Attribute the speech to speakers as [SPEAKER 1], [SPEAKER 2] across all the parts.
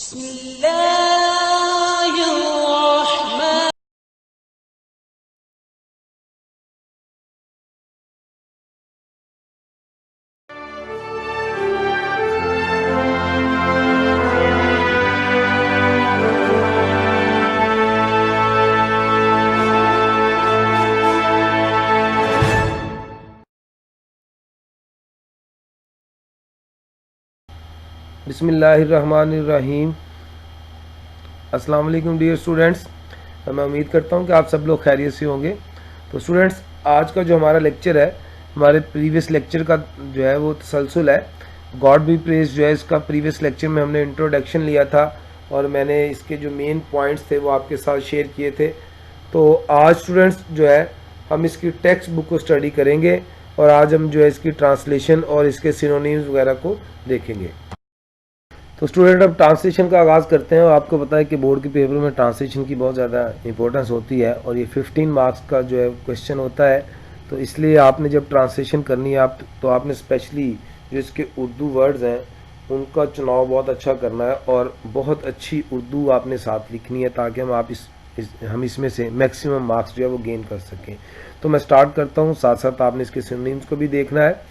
[SPEAKER 1] बिस्मिल्लाहिर्रहमान।
[SPEAKER 2] बिस्मिल्लाहिर्रहमानिर्रहीम। अस्सलाम वालेकुम डियर स्टूडेंट्स। मैं उम्मीद करता हूँ कि आप सब लोग खैरियत से होंगे। तो स्टूडेंट्स, आज का जो हमारा लेक्चर है, हमारे प्रीवियस लेक्चर का जो है वो तसलसल है। गॉड बी प्रेज जो है, इसका प्रीवियस लेक्चर में हमने इंट्रोडक्शन लिया था और मैंने इसके जो मेन पॉइंट्स थे वो आपके साथ शेयर किए थे। तो आज स्टूडेंट्स जो है हम इसकी टेक्स्ट बुक को स्टडी करेंगे और आज हम जो है इसकी ट्रांसलेशन और इसके सिनोनिम्स वगैरह को देखेंगे। तो स्टूडेंट, अब ट्रांसलेशन का आगाज़ करते हैं। और आपको पता है कि बोर्ड के पेपर में ट्रांसलेशन की बहुत ज़्यादा इंपॉर्टेंस होती है और ये 15 मार्क्स का जो है क्वेश्चन होता है। तो इसलिए आपने जब ट्रांसलेशन करनी है तो आपने स्पेशली जो इसके उर्दू वर्ड्स हैं उनका चुनाव बहुत अच्छा करना है और बहुत अच्छी उर्दू आपने साथ लिखनी है ताकि हम इसमें से मैक्सिमम मार्क्स जो है वो गेन कर सकें। तो मैं स्टार्ट करता हूँ, साथ साथ आपने इसके सिनोनिम्स को भी देखना है।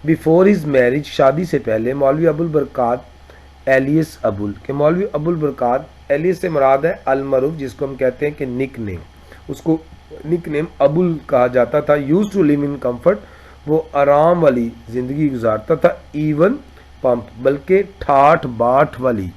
[SPEAKER 2] बिफोर हिज मैरिज, शादी से पहले, मौलवी अबुल बरकात एलियस अबुल के मौलवी अबुल बरकात, एलियस से मुराद है अलमरूफ, जिसको हम कहते हैं कि निक नेम, उसको निक नेम अबुल कहा जाता था। Use to live in comfort, वो आराम वाली ज़िंदगी गुजारता था। इवन पंप, बल्कि ठाठ बाट वाली।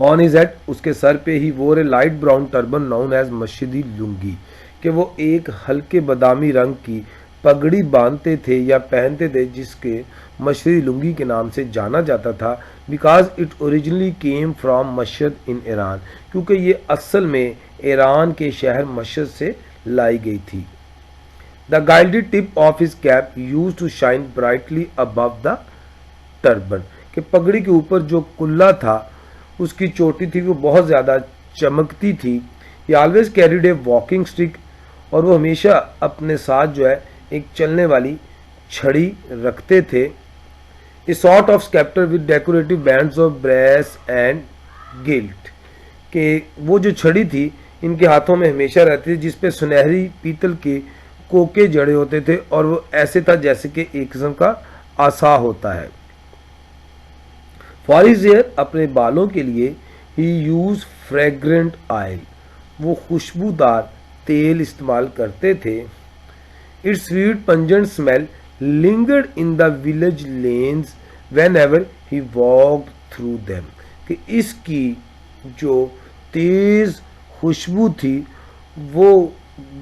[SPEAKER 2] ऑन हिज हेड, उसके सर पे ही wore a light brown turban known as masjidi lungi, कि वो एक हल्के बादामी रंग की पगड़ी बांधते थे या पहनते थे जिसके मशहरी लुंगी के नाम से जाना जाता था। Because it originally came from Mashhad in Iran, क्योंकि ये असल में ईरान के शहर मशहद से लाई गई थी। The gilded tip of his cap used to shine brightly above the turban, कि पगड़ी के ऊपर जो कुल्ला था उसकी चोटी थी वो बहुत ज़्यादा चमकती थी। ही ऑलवेज कैरीड ए वॉकिंग स्टिक, और वो हमेशा अपने साथ जो है एक चलने वाली छड़ी रखते थे। A sort of sceptre with decorative bands of brace and guilt, के वो जो छड़ी थी इनके हाथों में हमेशा रहती थी जिसपे सुनहरी पीतल के कोके जड़े होते थे और वो ऐसे था जैसे कि एक किस्म का आसा होता है। फॉर हिज हेयर, अपने बालों के लिए ही यूज फ्रेग्रेंट ऑयल, वो खुशबूदार तेल इस्तेमाल करते थे। It's sweet pungent smell lingered in the village lens when ever he walked through them, कि इसकी जो तेज खुशबू थी वो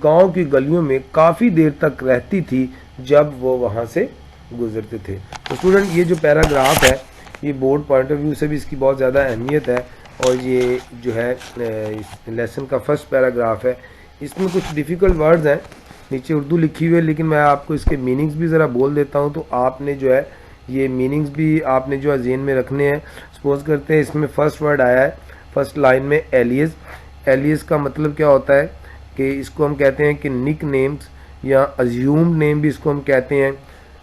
[SPEAKER 2] गांव की गलियों में काफ़ी देर तक रहती थी जब वो वहाँ से गुजरते थे। तो स्टूडेंट, ये जो पैराग्राफ है ये बोर्ड पॉइंट ऑफ व्यू से भी इसकी बहुत ज़्यादा अहमियत है और ये जो है इस लेसन का फर्स्ट पैराग्राफ है। इसमें कुछ डिफ़िकल्ट वर्ड्स हैं, नीचे उर्दू लिखी हुई है, लेकिन मैं आपको इसके मीनिंग्स भी ज़रा बोल देता हूँ तो आपने जो है ये मीनिंग्स भी आपने जो है ज़हन में रखने हैं। सपोज करते हैं इसमें फर्स्ट वर्ड आया है फर्स्ट लाइन में एलियस। एलियस का मतलब क्या होता है कि इसको हम कहते हैं कि निक नेम्स या अज्यूम्ड नेम भी इसको हम कहते हैं,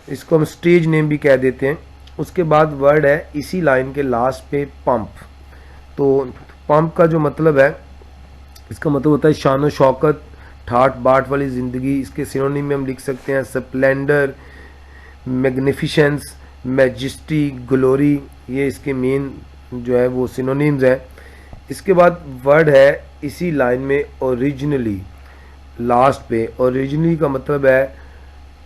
[SPEAKER 2] इसको हम स्टेज नेम भी कह देते हैं। उसके बाद वर्ड है इसी लाइन के लास्ट पे पंप। तो पंप का जो मतलब है, इसका मतलब होता है शान शौकत, ठाट बाट वाली ज़िंदगी। इसके सिनोनिम में हम लिख सकते हैं स्प्लेंडर, मैग्निफिशेंस, मैजेस्टी, ग्लोरी। ये इसके मेन जो है वो सिनोनिम्स हैं। इसके बाद वर्ड है इसी लाइन में ओरिजिनली, लास्ट पे। ओरिजिनली का मतलब है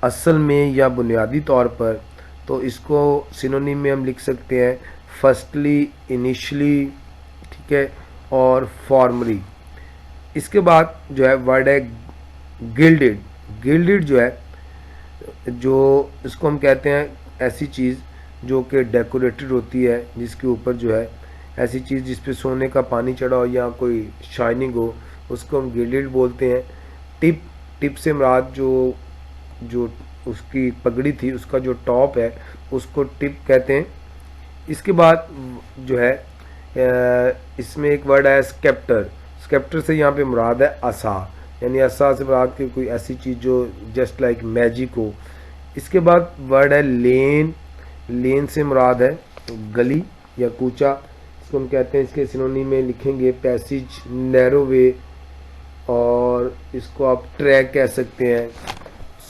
[SPEAKER 2] असल में या बुनियादी तौर पर, तो इसको सिनोनिम में हम लिख सकते हैं फर्स्टली, इनिशली, ठीक है, और फॉर्मली। इसके बाद जो है वर्ड है गिल्डेड। गिल्डेड जो है, जो इसको हम कहते हैं ऐसी चीज़ जो कि डेकोरेटेड होती है, जिसके ऊपर जो है ऐसी चीज़ जिस पे सोने का पानी चढ़ा हो या कोई शाइनिंग हो, उसको हम गिल्डेड बोलते हैं। टिप, टिप से मुराद जो उसकी पगड़ी थी उसका जो टॉप है उसको टिप कहते हैं। इसके बाद जो है इसमें एक वर्ड है स्केप्टर। स्केप्टर से यहाँ पे मुराद है आसा, यानी आसा से मुराद की कोई ऐसी चीज़ जो जस्ट लाइक मैजिक हो। इसके बाद वर्ड है लेन। लेन से मुराद है गली या कूचा। इसको हम कहते हैं, इसके सिनोनिम में लिखेंगे पैसेज, नैरो वे, और इसको आप ट्रैक कह सकते हैं,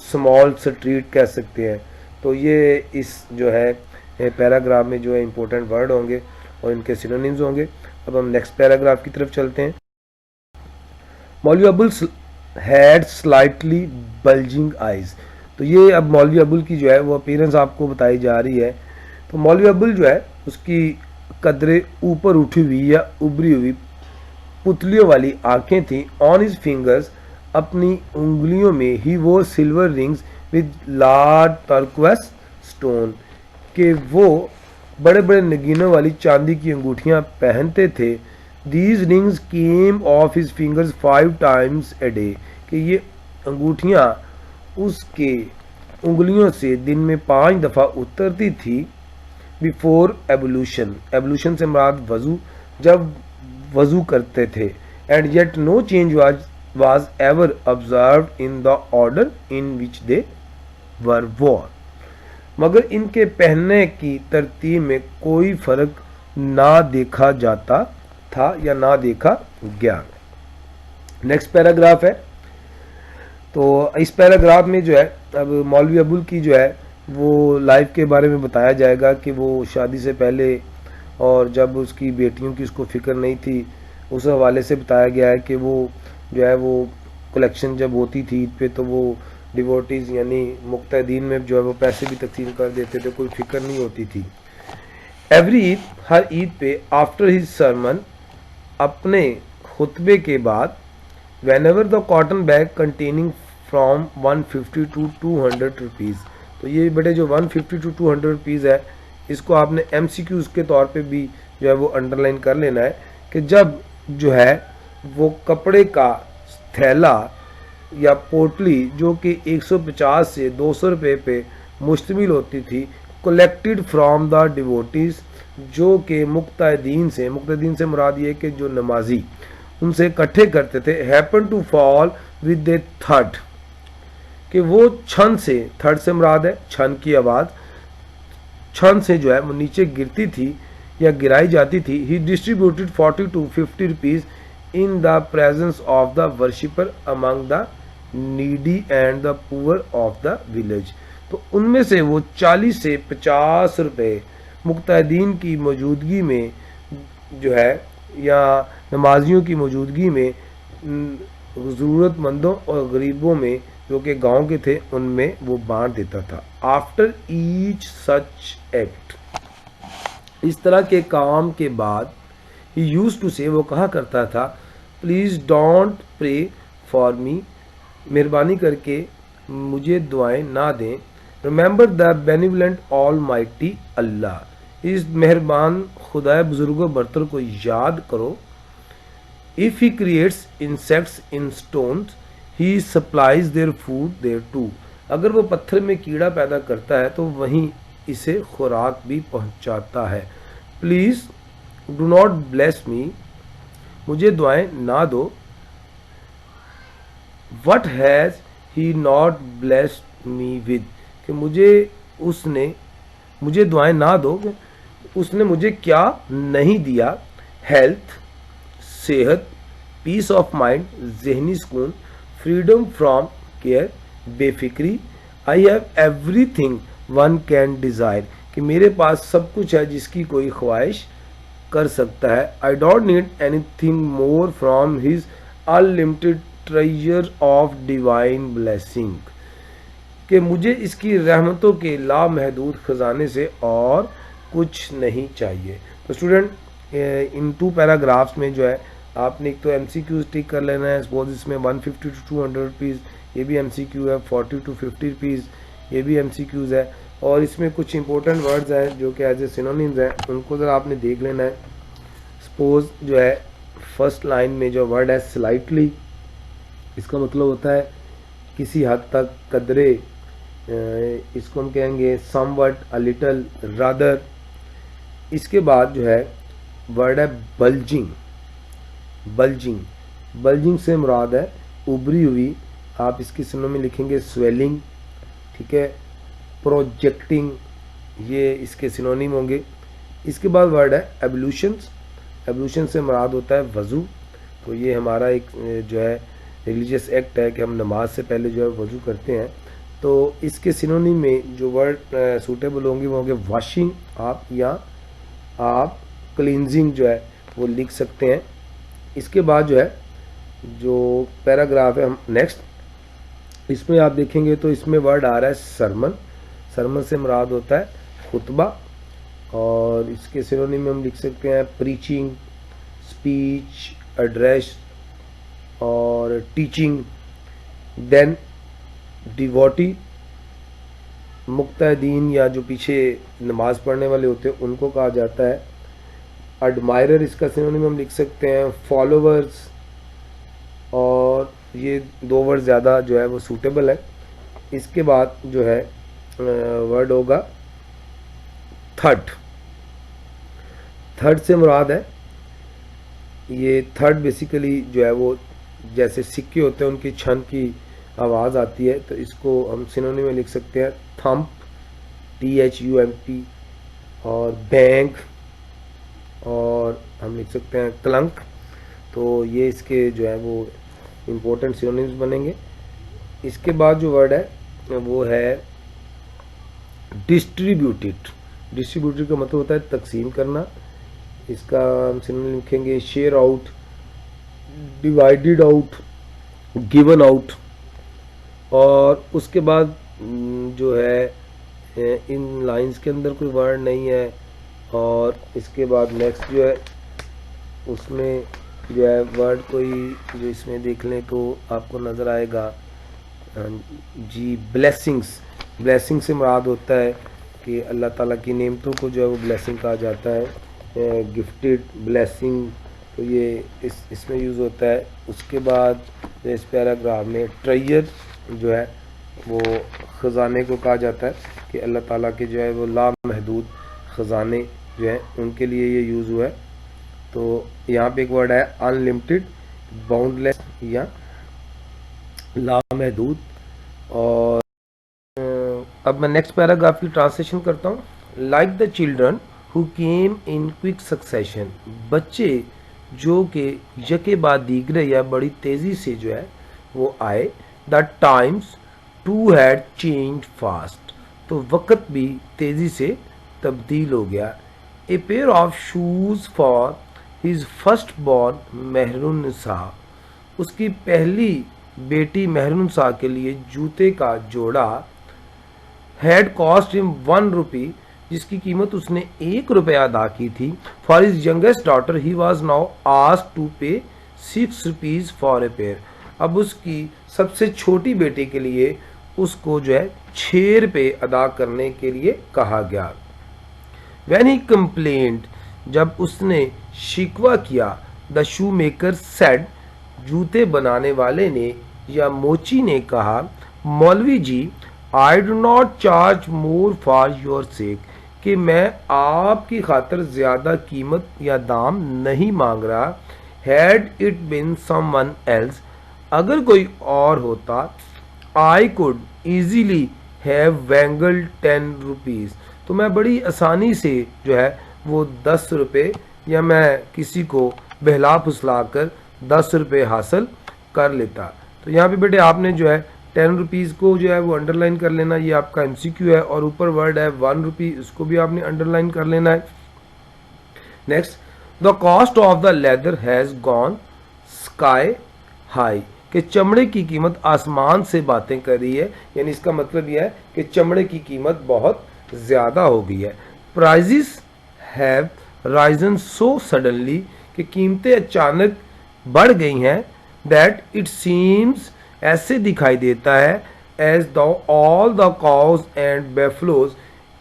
[SPEAKER 2] स्मॉल स्ट्रीट कह सकते हैं। तो ये इस जो है पैराग्राफ में जो है इंपॉर्टेंट वर्ड होंगे और इनके सिनोनिम्स होंगे। अब हम नेक्स्ट पैराग्राफ की तरफ चलते हैं। मौलवी Abul had slightly bulging eyes. तो ये अब मौलवी अबुल की जो है वो अपीयरेंस आपको बताई जा रही है। तो मौलवी अबुल जो है उसकी कदरे ऊपर उठी हुई या उभरी हुई पुतलियों वाली आंखें थी। ऑन हिज फिंगर्स, अपनी उंगलियों में, ही वो silver rings with large turquoise stone, कि वो बड़े बड़े नगीनों वाली चांदी की अंगूठियां पहनते थे। These rings came of his fingers 5 times a day, कि ये अंगूठियां उसके उंगलियों से दिन में 5 दफ़ा उतरती थी। बिफोर एवोल्यूशन, एवोल्यूशन से मुराद वजू, जब वजू करते थे। And yet no change was ever observed in the order in which they were worn, मगर इनके पहनने की तरतीब में कोई फर्क ना देखा जाता था या ना देखा गया। नेक्स्ट पैराग्राफ है। तो इस पैराग्राफ में जो है अब मौलवी अबुल की जो है वो लाइफ के बारे में बताया जाएगा कि वो शादी से पहले और जब उसकी बेटियों की उसको फिक्र नहीं थी, उस हवाले से बताया गया है कि वो जो है वो कलेक्शन जब होती थी ईद पे तो वो डिवोटीज़ यानी मुक्तदीन में जो है वो पैसे भी तकसीम कर देते थे, कोई फिक्र नहीं होती थी। एवरी ईद, हर ईद पे, आफ्टर हिज सरमन, अपने खुतबे के बाद, when ever the cotton bag containing from 150 to 200 rupees. तो ये बेटे जो 150 to 200 रुपीज़ है, इसको आपने MCQs के तौर पे भी जो है वो अंडरलाइन कर लेना है कि जब जो है वो कपड़े का थैला या पोटली जो कि 150 से 200 रुपये पे मुश्तमिल होती थी, कलेक्टेड फ्रॉम द डिवोटीज़, जो कि मुक्तदीन से मुराद ये कि जो नमाजी उनसे इकट्ठे करते थे, happen to fall with a third, कि वो छन से, थर्ड से मुराद है छन की आवाज़, छन से जो है वो नीचे गिरती थी या गिराई जाती थी। He distributed 40 to 50 rupees in the presence of the worshipper among the needy and the poor of the village। तो उनमें से वो 40 से 50 रुपए मुक्तदीन की मौजूदगी में जो है या नमाजियों की मौजूदगी में ज़रूरतमंदों और गरीबों में जो कि गांव के थे उनमें वो बांट देता था। आफ्टर ईच सच एक्ट, इस तरह के काम के बाद, ही यूज्ड टू से, वो कहा करता था, please don't pray for me, मेहरबानी करके मुझे दुआएं ना दें। Remember the benevolent almighty Allah, इस मेहरबान खुदा बुजुर्ग बरतर को याद करो। If he creates insects in stones, he supplies their food there too, अगर वो पत्थर में कीड़ा पैदा करता है तो वहीं इसे खुराक भी पहुंचाता है। Please do not bless me, मुझे दुआएं ना दो। What has he not blessed me with, कि मुझे दुआएं ना दो, उसने मुझे क्या नहीं दिया। हेल्थ, सेहत, पीस ऑफ माइंड, जहनी सुकून, फ्रीडम फ्रॉम केयर, बेफिक्री, I have everything one can desire, कि मेरे पास सब कुछ है जिसकी कोई ख्वाहिश कर सकता है। I don't need anything more from his unlimited treasure of divine blessing, कि मुझे इसकी रहमतों के लामहदूद ख़जाने से और कुछ नहीं चाहिए। तो स्टूडेंट इन 2 पैराग्राफ्स में जो है आपने एक तो MCQ टिक कर लेना है। सपोज इसमें 150 to 200 रुपीज़ ये भी MCQ है, 40 to 50 रुपीज़ ये भी MCQs है, और इसमें कुछ इंपॉर्टेंट वर्ड्स हैं जो कि एज ए सिनोनिम्स हैं, उनको ज़रा आपने देख लेना है। सपोज जो है फर्स्ट लाइन में जो वर्ड है स्लाइटली, इसका मतलब होता है किसी हद तक, कदरे, इसको हम कहेंगे समवट, अ लिटल, रादर। इसके बाद जो है वर्ड है बल्जिंग, बल्जिंग से मुराद है उभरी हुई, आप इसकी सिनोनिम में लिखेंगे स्वेलिंग, ठीक है। प्रोजेक्टिंग, ये इसके सिनोनिम होंगे। इसके बाद वर्ड है एवोल्यूशंस, एब्लूशन से मुराद होता है वज़ू। तो ये हमारा एक जो है रिलीजियस एक्ट है कि हम नमाज से पहले जो है वज़ू करते हैं। तो इसके सिनोनिम में जो वर्ड सूटेबल होंगे वो होंगे वॉशिंग आप, या आप क्लींजिंग जो है वो लिख सकते हैं। इसके बाद जो है जो पैराग्राफ है हम नेक्स्ट इसमें आप देखेंगे तो इसमें वर्ड आ रहा है सरमन। सरमन से मुराद होता है खुतबा, और इसके सिनोनिम में हम लिख सकते हैं प्रीचिंग, स्पीच, एड्रेस और टीचिंग। देन डिवोटी, मुक्तदीन या जो पीछे नमाज पढ़ने वाले होते हैं उनको कहा जाता है। एडमायरर, इसका सिनोनिम हम लिख सकते हैं फॉलोवर्स, और ये दो वर्ड ज़्यादा जो है वो सूटेबल है। इसके बाद जो है वर्ड होगा थर्ड। थर्ड से मुराद है, ये थर्ड बेसिकली जो है वो जैसे सिक्के होते हैं उनकी छन की आवाज़ आती है, तो इसको हम सिनोनिम में लिख सकते हैं थंप, THUMP, और बैंक, और हम लिख सकते हैं क्लंक। तो ये इसके जो है वो इम्पोर्टेंट सिनोनिम्स बनेंगे। इसके बाद जो वर्ड है वो है डिस्ट्रीब्यूटेड। डिस्ट्रीब्यूटेड का मतलब होता है तकसीम करना। इसका हम सिनोनिम लिखेंगे share out, divided out, given out. और उसके बाद जो है इन लाइंस के अंदर कोई वर्ड नहीं है, और इसके बाद नेक्स्ट जो है उसमें जो है वर्ड कोई जो इसमें देख लें तो आपको नज़र आएगा जी ब्लेसिंग्स। ब्लेसिंग से मुराद होता है कि अल्लाह ताला की नेमतों को जो है वो ब्लेसिंग कहा जाता है। गिफ्टेड, ब्लेसिंग, तो ये इसमें यूज़ होता है। उसके बाद इस पैराग्राफ में ट्रेजर जो है वो ख़जाने को कहा जाता है कि अल्लाह ताला के जो है वो लामहदूद ख़जाने जो हैं उनके लिए ये यूज़ हुआ है। तो यहाँ पे एक वर्ड है अनलिमिटेड, बाउंडलेस या लामहदूद। और अब मैं नेक्स्ट पैराग्राफ की ट्रांसलेशन करता हूँ। Like the children who came in quick succession, बच्चे जो कि यके बाद दीगरे या बड़ी तेज़ी से जो है वो आए। The times to had change fast, तो वक़्त भी तेज़ी से तब्दील हो गया। A pair of shoes for his first born Mehrunnisa, उसकी पहली बेटी मेहरुन्निसा के लिए जूते का जोड़ा। हैड कॉस्ट हिम 1 रुपी, जिसकी कीमत उसने 1 रुपया अदा की थी। For his youngest daughter he was now asked to pay 6 rupees for a pair, अब उसकी सबसे छोटी बेटी के लिए उसको जो है 6 रुपये अदा करने के लिए कहा गया। When he complained, जब उसने शिकवा किया, द शू मेकर सेड, जूते बनाने वाले ने या मोची ने कहा, maulvi ji I do not charge more for your sake, कि मैं आपकी खातर ज़्यादा कीमत या दाम नहीं मांग रहा। Had it been someone else, अगर कोई और होता, I could easily have wangled 10 rupees, तो मैं बड़ी आसानी से जो है वो 10 रुपये, या मैं किसी को बहला फुसला कर 10 रुपये हासिल कर लेता। तो यहाँ पे बेटे आपने जो है 10 रुपीज़ को जो है वो अंडरलाइन कर लेना, ये आपका MCQ है। और ऊपर वर्ड है 1 रुपी, उसको भी आपने अंडरलाइन कर लेना है। Next, the cost of the leather has gone sky high, कि चमड़े की कीमत आसमान से बातें कर रही है, यानी इसका मतलब यह है कि चमड़े की कीमत बहुत ज़्यादा हो गई है। Prices have risen so suddenly, कि कीमतें अचानक बढ़ गई हैं। दैट इट सीम्स, ऐसे दिखाई देता है, as the all the cows and buffaloes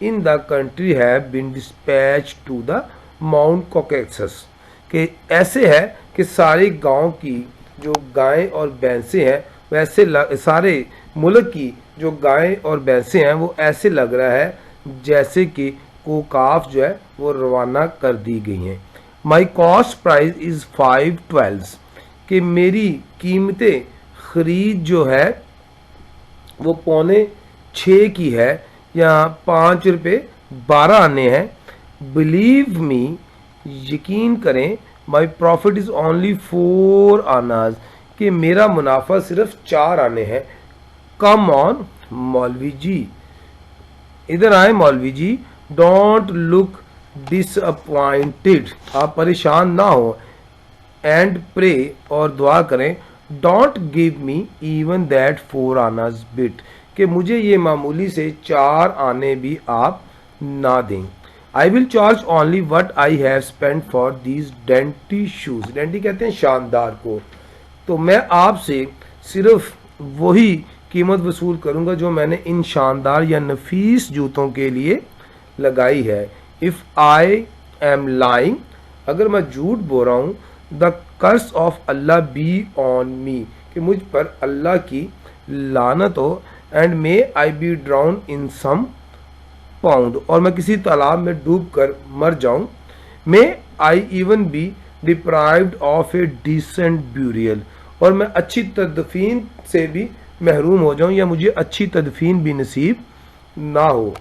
[SPEAKER 2] in the country have been dispatch to the Mount Caucasus, कि ऐसे है कि सारे गांव की जो गायें और भैंसें हैं वैसे सारे मुल्क की जो गायें और भैंसें हैं वो ऐसे लग रहा है जैसे कि कोकाफ जो है वो रवाना कर दी गई हैं। माई कॉस्ट प्राइस इज़ 5/12, कि मेरी कीमतें ख़रीद जो है वो 5.25 की है, या 5 रुपये 12 आने हैं। बिलीव मी, यकीन करें, माई प्रॉफिट इज़ ओनली 4 आनाज, कि मेरा मुनाफा सिर्फ 4 आने हैं। कम ऑन मौलवी जी, इधर आए मौलवी जी, डोंट लुक डिसअपॉइंटेड, आप परेशान ना हो, एंड प्रे, और दुआ करें, don't give me even that 4 आनाज बिट, कि मुझे ये मामूली से 4 आने भी आप ना दें। I will charge only what I have spend for these dainty shoes, dainty कहते हैं शानदार को, तो मैं आपसे सिर्फ वही कीमत वसूल करूंगा जो मैंने इन शानदार या नफीस जूतों के लिए लगाई है। इफ़ आई एम लाइंग, अगर मैं झूठ बोल रहा हूँ, the curse of Allah be on me, कि मुझ पर अल्लाह की लानत हो, and may I be drowned in some pond, और मैं किसी तालाब में डूब कर मर जाऊं। May I even be deprived of a decent burial, और मैं अच्छी तदफीन से भी महरूम हो जाऊं, या मुझे अच्छी तदफीन भी नसीब ना हो।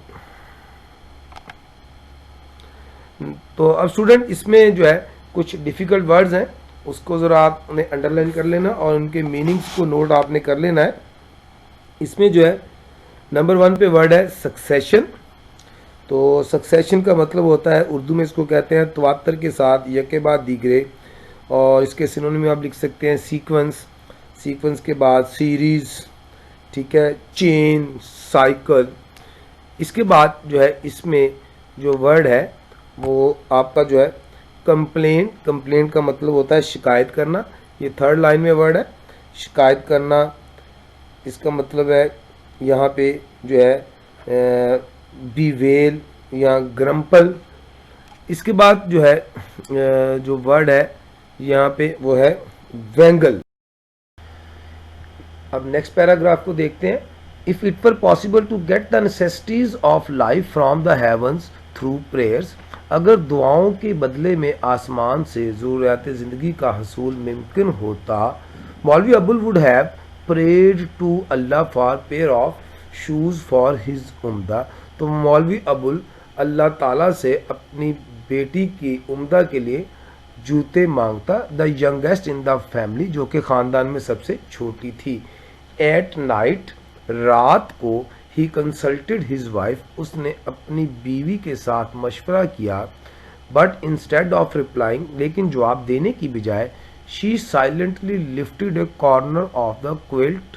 [SPEAKER 2] तो अब स्टूडेंट इसमें जो है कुछ डिफ़िकल्ट वर्ड्स हैं, उसको ज़रा आपने अंडरलाइन कर लेना और उनके मीनिंग्स को नोट आपने कर लेना है। इसमें जो है नंबर 1 पे वर्ड है सक्सेशन। तो सक्सेशन का मतलब होता है, उर्दू में इसको कहते हैं तवातर के साथ यके बाद दीगरे, और इसके सिनोनिम में आप लिख सकते हैं सीक्वेंस, सीक्वेंस के बाद सीरीज़, ठीक है, चेन, साइकिल। इसके बाद जो है इसमें जो वर्ड है वो आपका जो है कंप्लेंट, कंप्लेंट का मतलब होता है शिकायत करना, ये 3rd लाइन में वर्ड है, शिकायत करना। इसका मतलब है यहाँ पे जो है बीवेल या ग्रम्पल। इसके बाद जो है जो वर्ड है यहाँ पे वो है वेंगल। अब नेक्स्ट पैराग्राफ को देखते हैं। If it were possible to get the necessities of life from the heavens through prayers, अगर दुआओं के बदले में आसमान से ज़रूरियात ज़िंदगी का हसूल मुमकिन होता, मौलवी Abul would have prayed to Allah for pair of shoes for his Umda, तो मौलवी अबुल अल्लाह ताला से अपनी बेटी की उम्दा के लिए जूते मांगता। The youngest in the family, जो कि ख़ानदान में सबसे छोटी थी। एट नाइट, रात को, ही कंसल्टेड हिज वाइफ, उसने अपनी बीवी के साथ मशवरा किया। बट इंस्टेड ऑफ रिप्लाइंग, लेकिन जवाब देने की बजाय, she silently lifted a corner of the quilt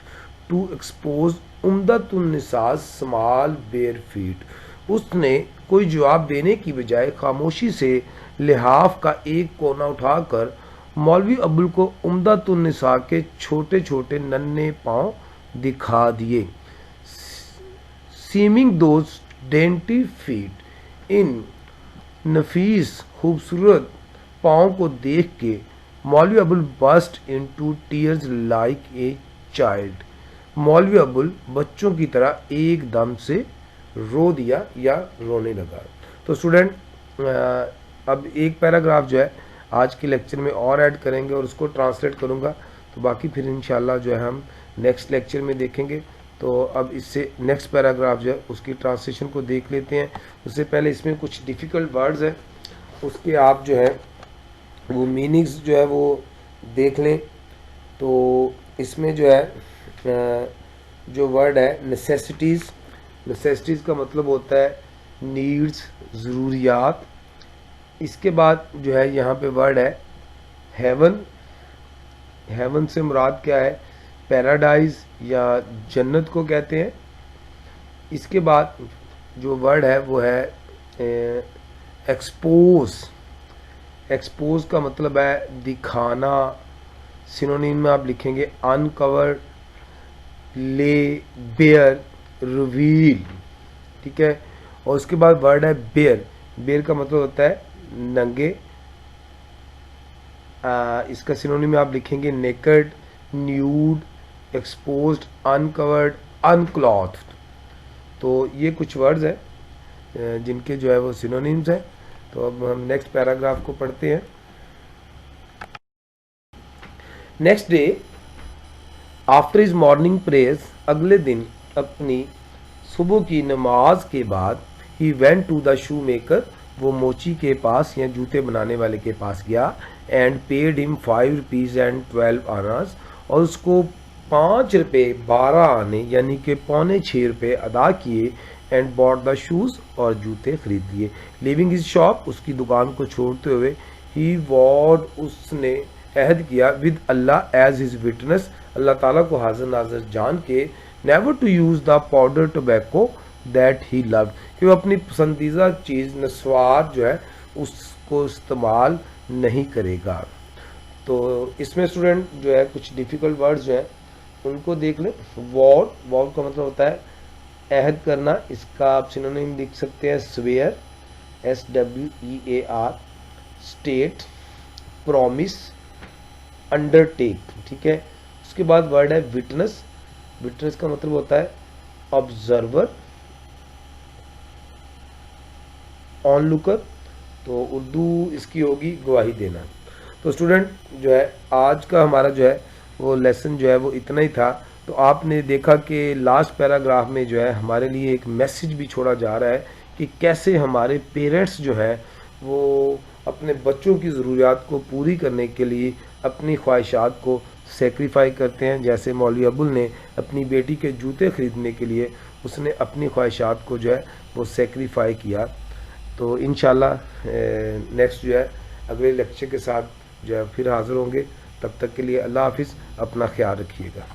[SPEAKER 2] to expose Umdatunnisa small bare feet, उसने कोई जवाब देने की बजाय खामोशी से लिहाफ का एक कोना उठाकर मौलवी अबुल को उम्दतुन्निसा के छोटे छोटे नन्हे पाँव दिखा दिए। सीमिंग दोज डेंटी फीट, इन नफीस खूबसूरत पाँव को देख के मौलवी Abul burst into tears like a child, मौलवी अबुल बच्चों की तरह एकदम से रो दिया या रोने लगा। तो स्टूडेंट अब एक पैराग्राफ जो है आज के लेक्चर में और ऐड करेंगे और उसको ट्रांसलेट करूँगा, तो बाकी फिर इंशाल्लाह जो है हम नेक्स्ट लेक्चर में देखेंगे। तो अब इससे नेक्स्ट पैराग्राफ जो है उसकी ट्रांसलेशन को देख लेते हैं। उससे पहले इसमें कुछ डिफ़िकल्ट वर्ड्स हैं, उसके आप जो है वो मीनिंग्स जो है वो देख लें। तो इसमें जो है जो वर्ड है नेसेसिटीज़, नेसेसिटीज़ का मतलब होता है नीड्स, ज़रूरियात। इसके बाद जो है यहाँ पे वर्ड है हेवन, हेवन से मुराद क्या है, पैराडाइज या जन्नत को कहते हैं। इसके बाद जो वर्ड है वो है एक्सपोज, एक्सपोज का मतलब है दिखाना, सिनोनिम में आप लिखेंगे अनकवर, ले, बेयर, रिवील, ठीक है। और उसके बाद वर्ड है बेयर, बेयर का मतलब होता है नंगे, इसका सिनोनिम में आप लिखेंगे नेकेड, न्यूड, एक्सपोज्ड, अनकवर्ड, अनक्लॉथ्ड। तो ये कुछ वर्ड्स हैं जिनके जो है वो सिनोनिम्स हैं। तो अब हम नेक्स्ट पैराग्राफ को पढ़ते हैं। Next day after his morning prayers, अगले दिन अपनी सुबह की नमाज के बाद, he went to the shoe maker, वो मोची के पास या जूते बनाने वाले के पास गया and paid him 5 rupees and 12 आनाज, और उसको 5 रुपये 12 आने यानी कि पौने 6 रुपये अदा किए एंड बॉट द शूज़, और जूते खरीद लिए। लिविंग हिज शॉप, उसकी दुकान को छोड़ते हुए, ही वॉड, उसने अहद किया with Allah as his witness, Allah ताला को हाजिर नाज़र जान के, never to use the powder tobacco that he love, कि वो अपनी पसंदीदा चीज़ नस्वार जो है उसको इस्तेमाल नहीं करेगा। तो इसमें स्टूडेंट जो है कुछ डिफ़िकल्ट वर्ड्स जो हैं उनको देख लें। वॉर, वॉर का मतलब होता है अहद करना, इसका आप सिनोनिम लिख सकते हैं swear, SWEAR, state, promise, undertake, ठीक है। उसके बाद वर्ड है विटनेस, विटनेस का मतलब होता है ऑब्जर्वर, ऑनलुकर, तो उर्दू इसकी होगी गवाही देना। तो स्टूडेंट जो है आज का हमारा जो है वो लेसन जो है वो इतना ही था। तो आपने देखा कि लास्ट पैराग्राफ में जो है हमारे लिए एक मैसेज भी छोड़ा जा रहा है कि कैसे हमारे पेरेंट्स जो है वो अपने बच्चों की ज़रूरियात को पूरी करने के लिए अपनी ख्वाहिशात को सेक्रीफाई करते हैं। जैसे मौलवी अबुल ने अपनी बेटी के जूते ख़रीदने के लिए उसने अपनी ख्वाहिशात को जो है वो सेक्रीफाई किया। तो इंशाल्लाह नेक्स्ट जो है अगले लेक्चर के साथ जो है फिर हाज़िर होंगे। तब तक के लिए अल्लाह हाफिज़, अपना ख्याल रखिएगा।